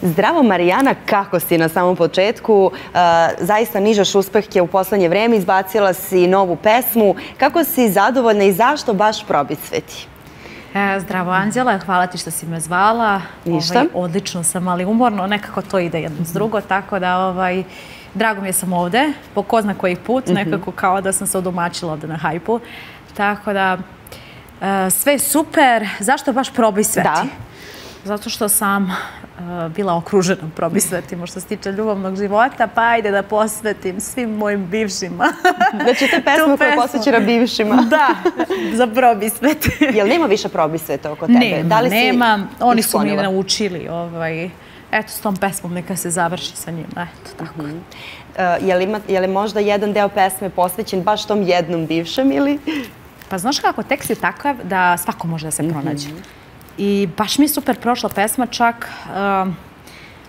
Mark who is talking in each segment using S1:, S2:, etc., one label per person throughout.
S1: Zdravo Marijana, kako si na samom početku? Zaista nižaš uspehe u poslednje vreme, izbacila si novu pesmu. Kako si zadovoljna i zašto baš Probisveti?
S2: Zdravo Anđela, hvala ti što si me zvala.
S1: Ništa.
S2: Odlično sam, ali umorno, nekako to ide jedno s drugo, tako da drago mi je sam ovde, po ko zna koji put, nekako kao da sam se odomaćila ovde na hajpu. Tako da, sve je super. Zašto baš Probisveti?
S1: Da.
S2: Zato što sam bila okružena Probisvetima što se tiče ljubavnog života, pa ajde da posvetim svim mojim bivšima.
S1: Znači, to je pesma koja je posvećena bivšima.
S2: Da, za Probisvet.
S1: Jel nema više Probisveta oko tebe?
S2: Nema. Oni su mi naučili. Eto, s tom pesmom neka se završi sa njim. Eto, tako.
S1: Je li možda jedan deo pesme posvećen baš tom jednom bivšem ili?
S2: Pa znaš kako, tekst je takav da svako može da se pronađe. I baš mi je super prošla pesma, čak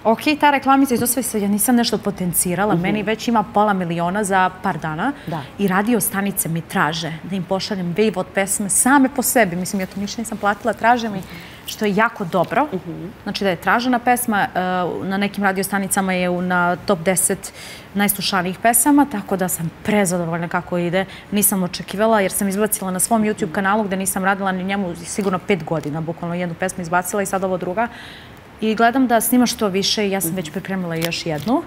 S2: ok, ta reklamica i to sve, ja nisam nešto potencirala, meni već ima pola miliona za par dana i radio stanice mi traže da im pošaljem wave od pesme same po sebi, mislim ja to ništa nisam platila, traže mi, što je jako dobro, znači da je tražena pesma, na nekim radio stanicama je na top 10 najslušanijih pesama, tako da sam prezadovoljna kako ide, nisam očekivala jer sam izbacila na svom YouTube kanalu gde nisam radila ni njemu sigurno 5 godina, bukvalno jednu pesmu izbacila i sad ovo druga. I gledam da snima što više i ja sam već pripremila još jednu,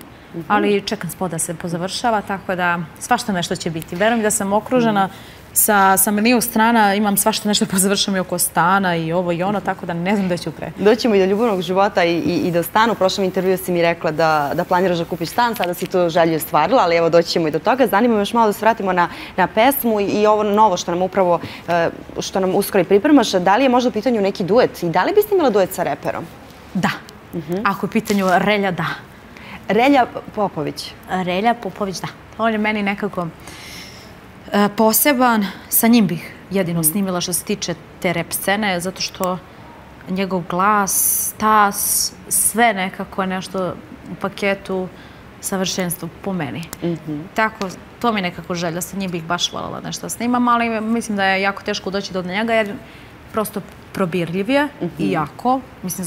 S2: ali čekam spod da se pozavršava, tako da svašta nešto će biti. Verujem da sam okružena sa milion strana, imam svašta nešto pozavršam i oko stana i ovo i ono, tako da ne znam da ću pre.
S1: Doćemo i do ljubavnog života i do stana. U prošlom intervju si mi rekla da planiraš da kupiš stan, sada si tu želju ostvarila, ali evo doćemo i do toga. Zanima me još malo da se vratimo na pesmu i ovo novo što nam upravo, što nam uskoro i pripremaš. Da li je možda u pitanju neki duet i da li biste imala duet sa reperom?
S2: Da. Ako je u pitanju Relja, da.
S1: Relja Popović?
S2: Relja Popović, da. On je meni nekako poseban. Sa njim bih jedino snimila što se tiče te rap scene, zato što njegov glas, tas, sve nekako je nešto u paketu savršenstvo po meni. Tako, to mi je nekako želja. Sa njim bih baš voljela nešto da snimam, ali mislim da je jako teško doći do njega jer prosto probirljiv je i jako. Mislim,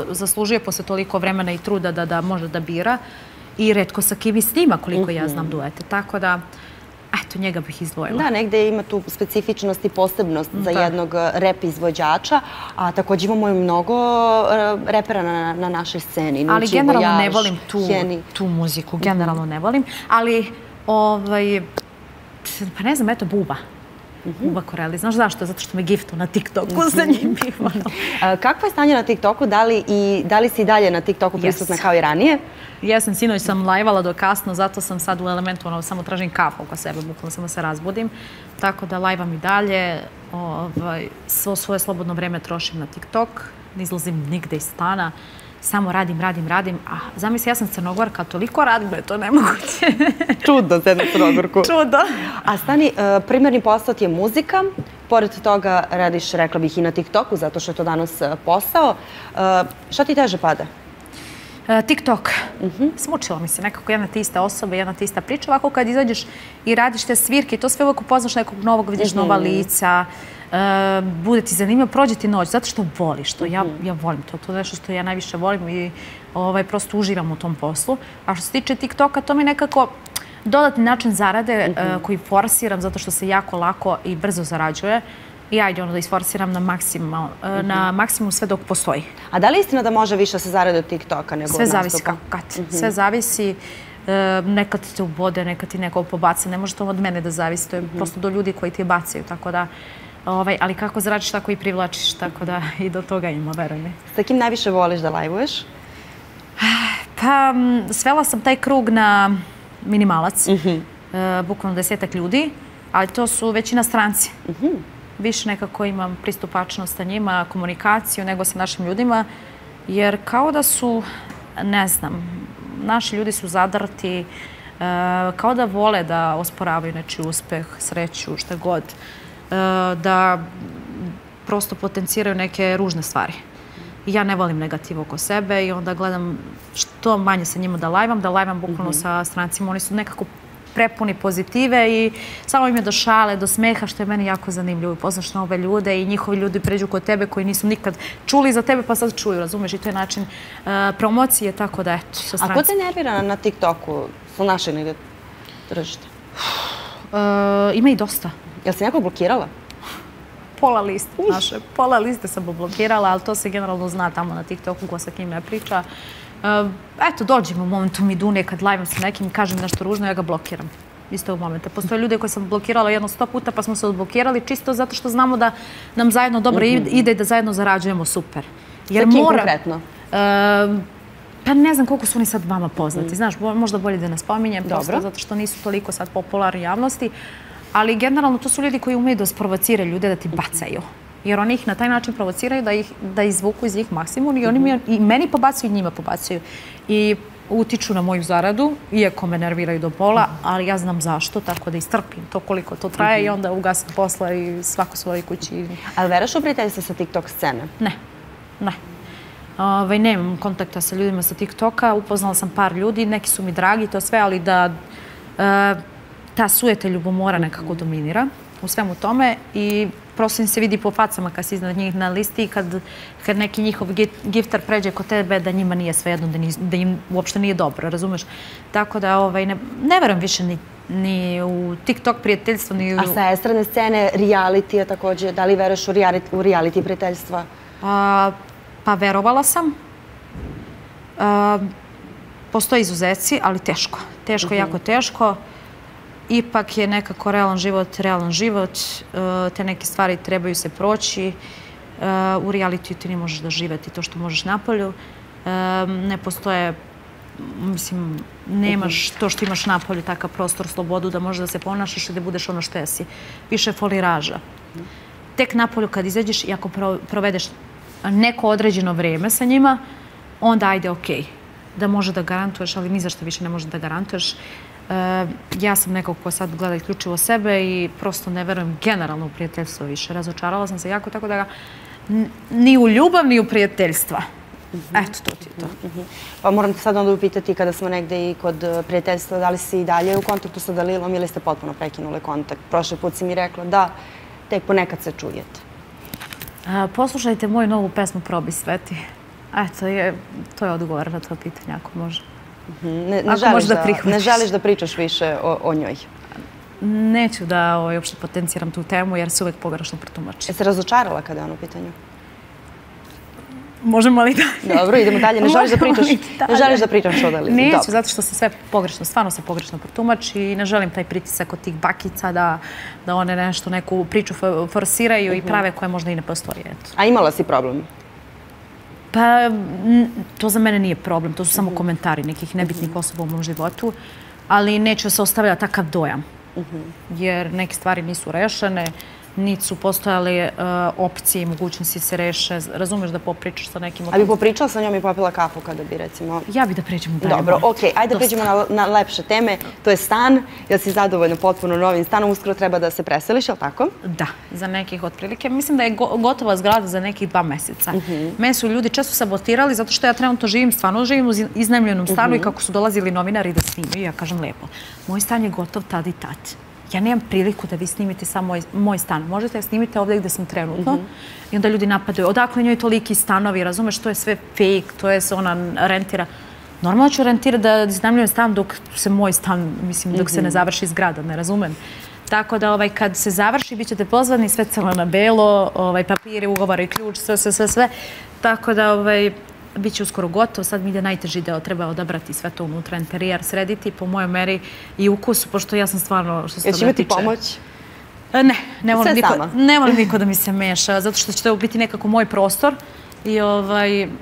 S2: zaslužuje posle toliko vremena i truda da može da bira. I retko sa kim i snima, koliko ja znam duete. Tako da, eto, njega bih izdvojila.
S1: Da, negde ima tu specifičnost i posebnost za jednog rap izvođača, a također imamo i mnogo repera na našoj sceni.
S2: Ali generalno ne volim tu muziku, generalno ne volim. Ali, pa ne znam, eto, Buba. Buba Koreli. Znaš zašto? Zato što me giftu na TikToku sa njim bivalo.
S1: Kakvo je stanje na TikToku? Da li si i dalje na TikToku prisutna kao i ranije?
S2: Jesam, sinoć sam lajvala do kasno, zato sam sad u elementu, samo tražim kafu oko sebe, bukvalno samo se razbudim. Tako da lajvam i dalje. Svoje slobodno vreme trošim na TikTok. Ne izlazim nigde iz stana. Samo radim. A zamisli, ja sam Crnogorka, toliko radim da je to nemoguće.
S1: Čudo za jednu Crnogorku.
S2: Čudo.
S1: A stani, primarni posao ti je muzika. Pored toga radiš, rekla bih, i na TikToku, zato što je to danas posao. Šta ti teže pada?
S2: TikTok. Smučila mi se nekako jedna te ista osoba, jedna te ista priča. Ovako kad izađeš i radiš te svirke, to sve uvijek upoznaš nekog novog, vidiš nova lica, bude ti zanimljivo, prođe ti noć, zato što voliš to. Ja volim to. To je nešto što ja najviše volim i prosto uživam u tom poslu. A što se tiče TikToka, to mi je nekako dodatni način zarade koji forsiram zato što se jako lako i brzo zarađuje. I ajde da isforsiram na maksimum sve dok postoji.
S1: A da li je istina da može više se zarade od TikToka nego od nastupa?
S2: Sve zavisi kako kad. Sve zavisi. Nekad te ubode, nekad ti neko pobaca. Ne može to od mene da zavisi. To je prosto do ljudi koji ti bacaju. Tako da, ali kako zaračiš, tako i privlačiš. Tako da i do toga ima, veruj mi.
S1: Sa kim najviše voliš da lajvuješ?
S2: Pa, svela sam taj krug na minimalac. Bukvalno 10-ak ljudi. Ali to su većina stranci. Više nekako imam pristupačnost sa njima, komunikaciju nego sa našim ljudima, jer kao da su, ne znam, naši ljudi su zadrti, kao da vole da osporavaju nečiji uspeh, sreću, šta god, da prosto potenciraju neke ružne stvari. Ja ne volim negativ oko sebe i onda gledam što manje sa njima da lajvam bukvalno sa strancima. Oni su nekako prepuni pozitive i samo im je do šale, do smeha, što je meni jako zanimljivo. Poznaš nove ljude i njihovi ljudi pređu kod tebe koji nisu nikad čuli za tebe, pa sad čuju, razumeš? I to je način promocije, tako da, eto, sa stranci.
S1: A ko te nervira na TikToku? Su naše negdje tržište?
S2: Ima i dosta.
S1: Jel si nekog blokirala?
S2: Pola liste naše. Pola liste sam blokirala, ali to se generalno zna tamo na TikToku ko sa kim ne priča. Eto, dođem u momentu mi dune kad live-am sa nekim i kažem nešto ružno, ja ga blokiram. Isto u momente. Postoje ljude koje sam blokirala jedno 100 puta pa smo se odblokirali čisto zato što znamo da nam zajedno dobro ide i da zajedno zarađujemo super.
S1: Sa kim konkretno?
S2: Pa ne znam koliko su oni sad vama poznati. Znaš, možda bolje da ne spominjem, prosto zato što nisu toliko sad popularni javnosti. Ali generalno to su ljudi koji umeju da sprovociraju ljude da ti bacaju. Jer oni ih na taj način provociraju da izvuku iz njih maksimum i oni i meni pobacuju i njima pobacuju. I utiču na moju zaradu, iako me nerviraju do pola, ali ja znam zašto, tako da istrpim to koliko to traje i onda ugasim posla i svako svojoj kući.
S1: Ali veraš u prijateljstvo sa TikTok scene?
S2: Ne, ne. Nemam kontakta sa ljudima sa TikToka, upoznala sam par ljudi, neki su mi dragi, to sve, ali da ta sujeta ljubomora nekako dominira u svemu tome i prosto im se vidi po facama kad si iznad njih na listi i kad neki njihov gifter pređe kod tebe da njima nije svejedno, da im uopšte nije dobro, razumeš? Tako da ne verujem više ni u TikTok prijateljstvo, ni u...
S1: A sa estrane scene, reality-a također, da li veruješ u reality prijateljstva?
S2: Pa verovala sam. Postoje izuzeci, ali teško. Teško, jako teško. Ipak je nekako realan život. Te neke stvari trebaju se proći. U realitiju ti ne možeš doživjeti to što možeš napolju. Ne postoje, mislim, nemaš to što imaš napolju, takav prostor, slobodu da možeš da se ponašaš i da budeš ono što jesi. Više foliraža. Tek napolju kad izađeš i ako provedeš neko određeno vreme sa njima, onda ajde okej. Da može da garantuješ, ali ni za što više ne može da garantuješ. Ja sam nekog ko sad gleda isključivo sebe i prosto ne verujem generalno u prijateljstvo više. Razočarala sam se jako, tako da ni u ljubav, ni u prijateljstva. Eto, to ti je to.
S1: Pa moram te sad onda upitati kada smo negde i kod prijateljstva, da li si i dalje u kontaktu sa Dalilom ili ste potpuno prekinuli kontakt? Prošli put si mi rekla da tek ponekad se čujete.
S2: Poslušajte moju novu pesmu Probi sveti. Eto, to je odgovor na to pitanje, ako može.
S1: Ne želiš da pričaš više o njoj?
S2: Neću da uopšte potenciram tu temu jer se uvek pogrešno protumači.
S1: Jesi razočarala kada je on u pitanju?
S2: Možemo li dalje?
S1: Dobro, idemo dalje. Ne želiš da pričaš o Dalili?
S2: Neću, zato što se sve pogrešno, stvarno se pogrešno protumači i ne želim taj pritisak od tih bakica da one nešto, neku priču forsiraju i prave koje možda i ne postoje.
S1: A imala si problem?
S2: Pa, to za mene nije problem. To su samo komentari nekih nebitnih osoba u mom životu. Ali neću se ostavljati takav dojam. Jer neke stvari nisu rešene, niti su postojale opcije i mogućnosti se reše. Razumeš da popričaš sa nekim...
S1: A bi popričala sa njom i popila kafu kada bi, recimo...
S2: Ja bi da pređemo dalje.
S1: Dobro, okej. Ajde da pređemo na lepše teme. To je stan. Jel si zadovoljna potpuno novim stanom? Uskoro treba da se preseliš, je li tako?
S2: Da, za nekih otprilike. Mislim da je gotova zgrada za nekih 2 meseca. Mene su ljudi često sabotirali zato što ja trenutno stvarno živim u iznajmljenom stanu i kako su dolazili novinari da snimaju. Ja kažem lepo, moj stan je gotov tad i tad. Ja nemam priliku da vi snimite samo moj stan. Možete da snimite ovdje gdje sam trenutno. I onda ljudi napadaju. Odakle njoj toliki stanovi, razumeš, to je sve fake, to je se ona rentira. Normalno ću rentirati da iznajmljujem stan dok se moj stan, mislim, dok se ne završi zgrada, ne razumem. Tako da kad se završi, bit ćete pozvani, sve crno na belo, papiri, ugovori, ključ, sve. Tako da bit će uskoro gotov. Sad mi ide najteži deo, treba odabrati sve to unutra, interijer, srediti po mojoj meri i ukusu, pošto ja sam stvarno, što se toga tiče...
S1: Jel će imati pomoć?
S2: Ne volim niko da mi se meša, zato što će to biti nekako moj prostor i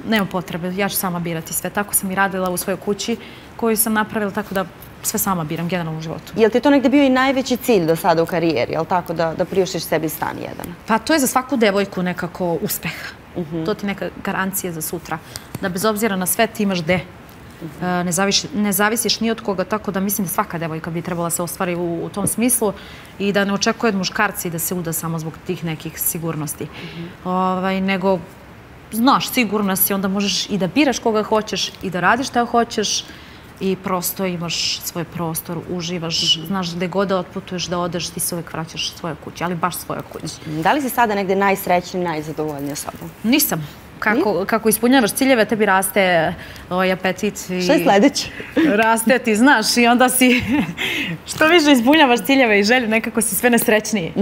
S2: nema potrebe, ja ću sama birati sve. Tako sam i radila u svojoj kući koju sam napravila, tako da sve sama biram, generalno u životu.
S1: Je li ti to negde bio i najveći cilj do sada u karijeri, je li tako, da priuštiš sebi stan jedan?
S2: Pa to je za svaku devojku nekako uspeh. To ti neka garancija za sutra. Da bez obzira na sve ti imaš gde. Ne zavisiš ni od koga, tako da mislim da svaka devojka bi trebala se ostvari u tom smislu i da ne očekuje od muškarci da se uda samo zbog tih nekih sigurnosti. Nego, znaš, sigurna si, onda možeš i da biraš koga hoćeš i da radiš šta hoćeš. i prosto imaš svoj prostor, uživaš, znaš gde god da otputuješ, da odeš, ti se uvek vraćaš svoje kuće, ali baš svoje kuće.
S1: Da li si sada negde najsrećniji, najzadovoljnija sobom?
S2: Nisam. Kako ispunjavaš ciljeve, tebi raste apetit.
S1: Šta je sledeće?
S2: Raste ti, znaš, i onda si, što više ispunjavaš ciljeve i želje, nekako si sve nesrećniji.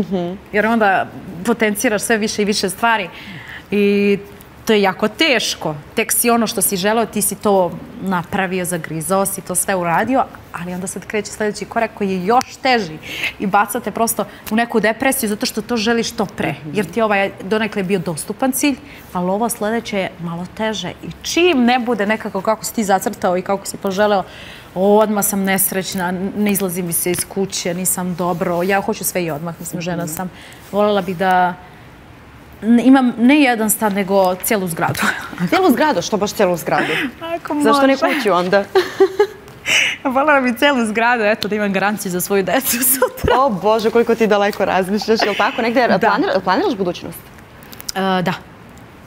S2: Jer onda potenciraš sve više i više stvari i to je jako teško. Tek si ono što si želeo, ti si to napravio, zagrizao si to sve uradio, ali onda sad kreće sledeći korak koji je još teži i baca te prosto u neku depresiju zato što to želiš što pre. Jer ti ovaj donekle bio dostupan cilj, ali ovo sledeće je malo teže. I čim ne bude nekako kako si ti zacrtao i kako si poželeo, odmah sam nesrećna, ne izlazi mi se iz kuće, nisam dobro, ja hoću sve i odmah, mislim, žena sam. Voljela bih da imam ne jedan stan, nego cijelu zgradu.
S1: Cijelu zgradu? Što baš cijelu zgradu?
S2: Ako može.
S1: Zašto ne kuću onda?
S2: Voljela bih cijelu zgradu, eto, da imam garanciju za svoju decu sutra.
S1: O Bože, koliko ti daleko razmišljaš, je li tako? Negde planiraš budućnost?
S2: Da.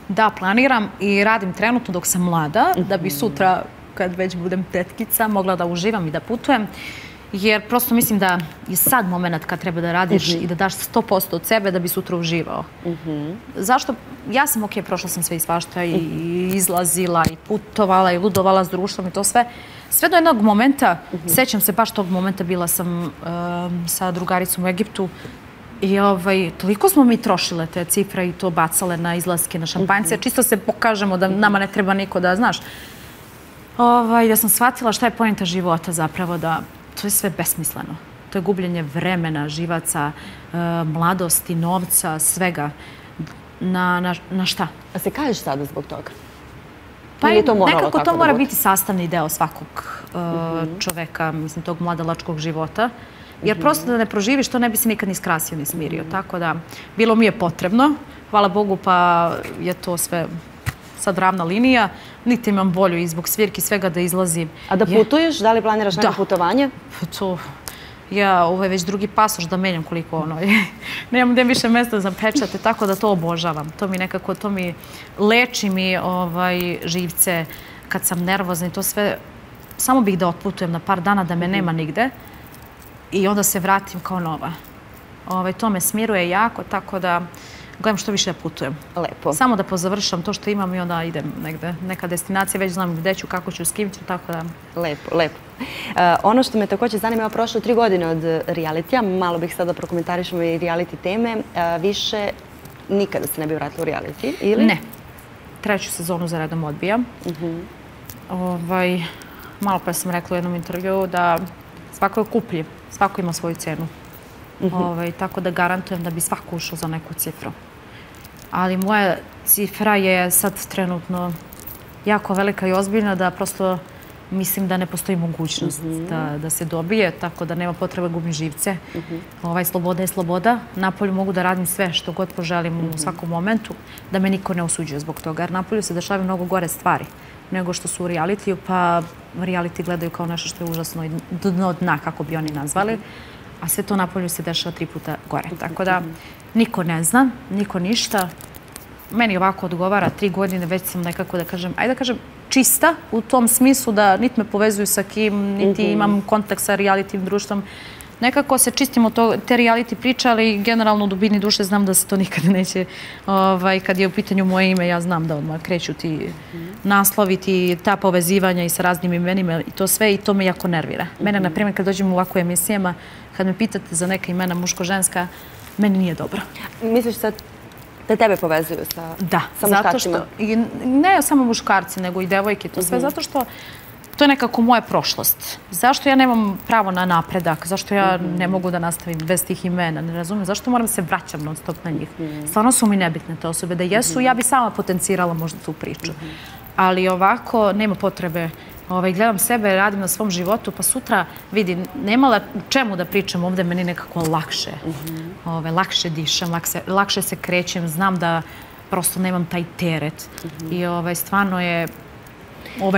S2: Da, planiram i radim trenutno dok sam mlada, da bi sutra, kad već budem tetkica, mogla da uživam i da putujem. Jer prosto mislim da je sad moment kad treba da radiš i da daš 100% od sebe da bi sutra uživao. Zašto? Ja sam prošla sam sve i svašta i izlazila i putovala i ludovala s društvom i to sve. Sve do jednog momenta, sećam se baš tog momenta, bila sam sa drugaricom u Egiptu i toliko smo mi trošile te cifre i to bacale na izlaske, na šampanjce, čisto se pokažemo da nama ne treba niko da, znaš, da sam shvatila šta je poenta života zapravo, da to je sve besmisleno. To je gubljenje vremena, živaca, mladosti, novca, svega. Na šta?
S1: A se kažeš sada zbog toga?
S2: Pa nekako to mora biti sastavni deo svakog čoveka, mislim, tog mladalačkog života. Jer prosto da ne proživiš, to ne bi se nikad ni skrasio, ni smirio. Tako da, bilo mi je potrebno. Hvala Bogu, pa je to sve sad ravna linija. Niti imam volju i zbog svirki svega da izlazim.
S1: A da putuješ? Da li planiraš neko putovanje?
S2: To... ovo je već drugi pasoš da menjam koliko nemam gde više mesta za pečate, tako da to obožavam. To mi nekako, to mi leči mi živce kad sam nervozna i to sve. Samo bih da otputujem na par dana, da me nema nigde i onda se vratim kao nova. To me smiruje jako, tako da gledam što više da putujem.
S1: Lepo.
S2: Samo da pozavršam to što imam i onda idem negde. Neka destinacija, već znam gde ću, kako ću, s kim ću, tako da...
S1: Lepo, lepo. Ono što me također zanima, prošlo 3 godine od realitija, malo bih sada prokomentarišemo i reality teme, više nikada se ne bi vratila u reality, ili?
S2: Ne. 3. sezonu za redom odbijam. Malo pre sam rekla u jednom intervjuu da svako je kupljiv, svako ima svoju cenu. Tako da garantujem da bi svako ušao za neku cifru. Ali moja cifra je sad trenutno jako velika i ozbiljna da prosto mislim da ne postoji mogućnost da se dobije, tako da nema potrebe gubim živce. Sloboda je sloboda. Napolju mogu da radim sve što god poželim u svakom momentu, da me niko ne osuđuje zbog toga. Jer napolju se dešavaju mnogo gore stvari nego što su u realitiju, pa reality gledaju kao nešto što je užasno i dno dna, kako bi oni nazvali. A sve to napolju se dešava 3 puta gore. Tako da niko ne zna, niko ništa. Meni ovako odgovara 3 godine, već sam nekako da kažem, ajde da kažem, čista u tom smislu da niti me povezuju sa kim, niti imam kontakt sa realitim društvom. Nekako se čistimo te reality priče, ali generalno u dubini duše znam da se to nikad neće, kad je u pitanju moje ime, ja znam da odmah kreću ti naslovi, ti ta povezivanja i sa raznim imenima i to sve i to me jako nervira. Mene, na primjer, kad dođem u ovakvu emisijama, kad me pitate za neka imena muško-ženska, meni nije dobro.
S1: Misliš da tebe povezuju sa muškarcima?
S2: Da, ne samo muškarci, nego i devojke, to sve, zato što to je nekako moja prošlost. Zašto ja nemam pravo na napredak? Zašto ja ne mogu da nastavim bez tih imena? Ne razumijem. Zašto moram se vraćam non stop na njih? Stvarno su mi nebitne te osobe. Da jesu, ja bi sama potencirala možda tu priču. Ali ovako, nema potrebe. Gledam sebe, radim na svom životu, pa sutra vidim, nema čemu da pričam ovde, meni nekako lakše. Lakše dišem, lakše se krećem, znam da prosto nemam taj teret. I stvarno je...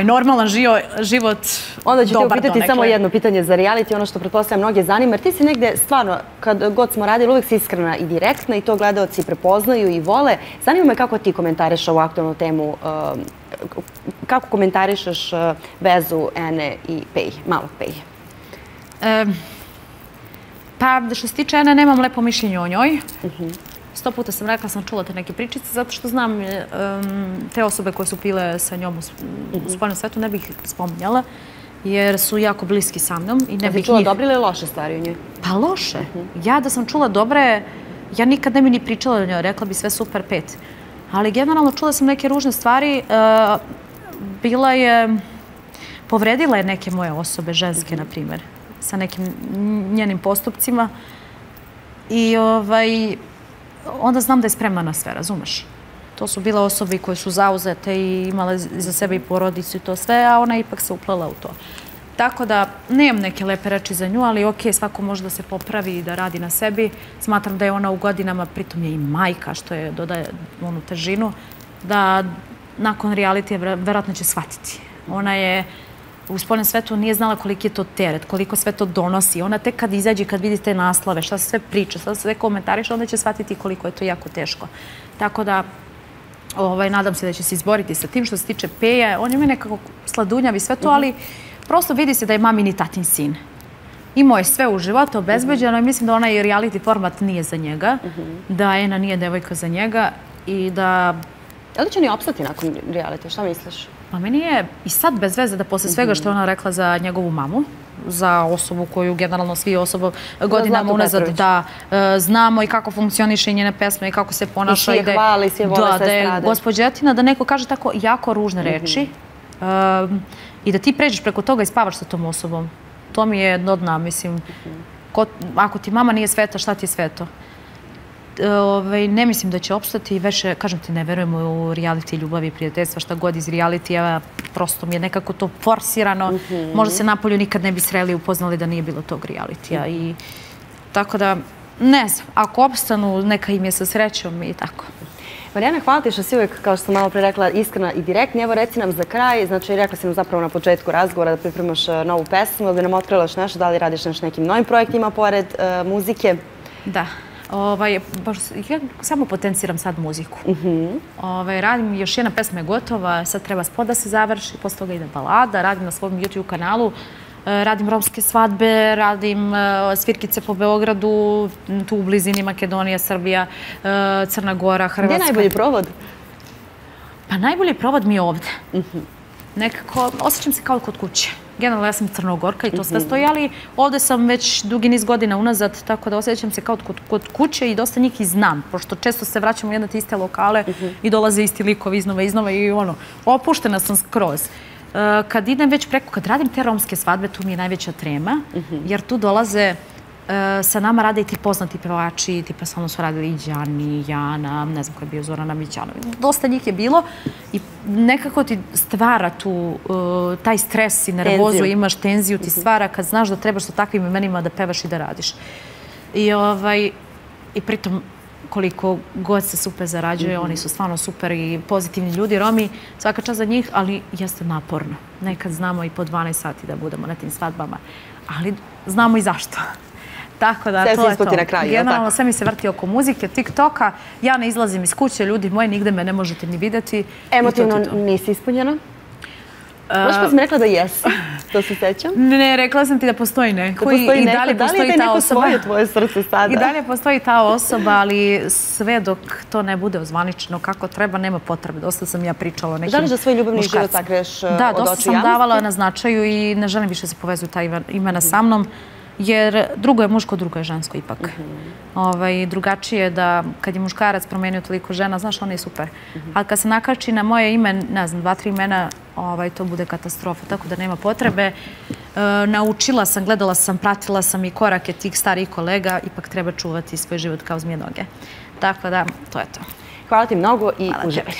S2: normalan život dobar.
S1: Onda ću te upitati samo jedno pitanje za reality, ono što pretpostavljam mnoge zanima, jer ti si negde stvarno, kad god smo radili, uvijek si iskrena i direktna i to gledaoci prepoznaju i vole. Zanima me kako ti komentariš ovu aktualnu temu, kako komentarišeš vezu Ene i Peji, malog Peji?
S2: Pa, što se tiče Ene, nemam lepo mišljenje o njoj. 100 puta sam rekla, sam čula te neke pričice, zato što znam te osobe koje su pile sa njom u spoljnom svetu, ne bih spominjala, jer su jako bliski sa mnom.
S1: Jesi čula dobre ili loše stvari o njoj?
S2: Pa loše. Ja da sam čula dobre, ja nikad ne bi ni pričala o njoj, rekla bi sve super 5. Ali generalno čula sam neke ružne stvari. Povredila je neke moje osobe, ženske, na primjer, sa nekim njenim postupcima. I onda znam da je spremna na sve, razumeš? To su bile osobe koje su zauzete i imale za sebe i porodicu i to sve, a ona ipak se uplela u to. Tako da, nemam neke lepe reči za nju, ali okej, svako može da se popravi i da radi na sebi. Smatram da je ona u godinama, pritom je i majka, što je dodaje onu težinu, da nakon realitija verovatno će shvatiti. Ona je u spoljnom svetu nije znala koliki je to teret, koliko sve to donosi. Ona tek kad izađe, kad vidi te naslove, šta se sve priča, šta se sve komentariše, onda će shvatiti koliko je to jako teško. Tako da, nadam se da će se izboriti sa tim. Što se tiče Peja, on je mi nekako sladunjav i sve to, ali prosto vidi se da je mamin i tatin sin. Imao je sve u životu obezbeđeno i mislim da onaj reality format nije za njega, da Ena nije devojka za njega i da...
S1: Da li će oni opstati nakon reality? Šta misliš?
S2: Pa meni je i sad bez veze da posle svega što je ona rekla za njegovu mamu, za osobu koju generalno svi godinama unazad da znamo i kako funkcioniše i njene pesme i kako se ponaša.
S1: I svi je hvali, svi je vole, sve strade.
S2: Da je gospođetina, da neko kaže tako jako ružne reči i da ti pređeš preko toga i spavaš sa tom osobom. To mi je dno dna, mislim. Ako ti mama nije sveta, šta ti je sveto? Ne mislim da će opstati i više, kažem ti, ne verujem u reality ljubavi i prijateljstva, šta god iz realitija, prosto mi je nekako to forsirano. Možda se napolju nikad ne bi sreli i upoznali da nije bilo tog realitija. Tako da, ne znam, ako opstanu, neka im je sa srećom i tako.
S1: Marijana, hvala ti što si uvijek, kao što sam malo pre rekla, iskrena i direktna. Evo, reci nam za kraj, znači rekla si nam zapravo na početku razgovora da pripremaš novu pesmu, da bi nam otkrila još nešto, da li radiš na nekim novim projektima pored muzike?
S2: Da. Ja samo potenciram sad muziku. Radim, još jedna pesma je gotova, sad treba spot da se završi, posle toga ide balada, radim na svom YouTube kanalu, radim romske svadbe, radim svirkice po Beogradu, tu u blizini Makedonija, Srbija, Crna Gora, Hrvatska.
S1: Gdje je najbolji provod?
S2: Pa najbolji provod mi je ovde. Nekako, osjećam se kao kod kuće. Generalno, ja sam Crnogorka i to sve stoji, ali ovde sam već dugi niz godina unazad, tako da osjećam se kao kod kuće i dosta njih i znam, pošto često se vraćamo u jedne te iste lokale i dolaze isti likovi iznova i opuštena sam skroz. Kad idem već preko, kad radim te romske svadbe, tu mi je najveća trema, jer tu dolaze, sa nama rade i ti poznati pevači, tipa sa mnom su radili i Đani, Jana, ne znam ko je bio, Zorana Mićanović. Dosta njih je bilo i nekako ti stvara tu taj stres i nervozu, imaš tenziju, ti stvara kad znaš da trebaš sa takvim imenima da pevaš i da radiš. I pritom koliko god se super zarađuje, oni su stvarno super i pozitivni ljudi, Romi, svaka čast za njih, ali jeste naporno. Nekad znamo i po 12 sati da budemo na tim svadbama, ali znamo i zašto. Tako da, to je to. Generalno, sve mi se vrti oko muzike, TikToka. Ja ne izlazim iz kuće, ljudi moji, nigde me ne možete ni vidjeti.
S1: Emotivno nisi ispunjena? Možeš pa si mi rekla da jesi, to se sećam?
S2: Ne, rekla sam ti da postoji neko i dalje postoji ta osoba.
S1: Da li je neko tvoje srce sada?
S2: I dalje postoji ta osoba, ali sve dok to ne bude ozvaničeno kako treba, nema potrebe. Dosta sam ja pričala o nekim muškarcima.
S1: Da li za svoj ljubavni život sakreš od oči javnosti?
S2: Da, dosta sam davala na značaju i ne želim više se povezuju ta imena sa mnom. Jer drugo je muško, drugo je žensko ipak. Drugačije je da kad je muškarac promenio toliko žena, znaš, on je super. Ali kad se nakači na moje ime, ne znam, 2-3 imena, to bude katastrofa. Tako da nema potrebe. Naučila sam, gledala sam, pratila sam i korake tih starijih kolega. Ipak treba čuvati svoj život kao zmije noge. Tako da, to je to.
S1: Hvala ti mnogo i uživaj.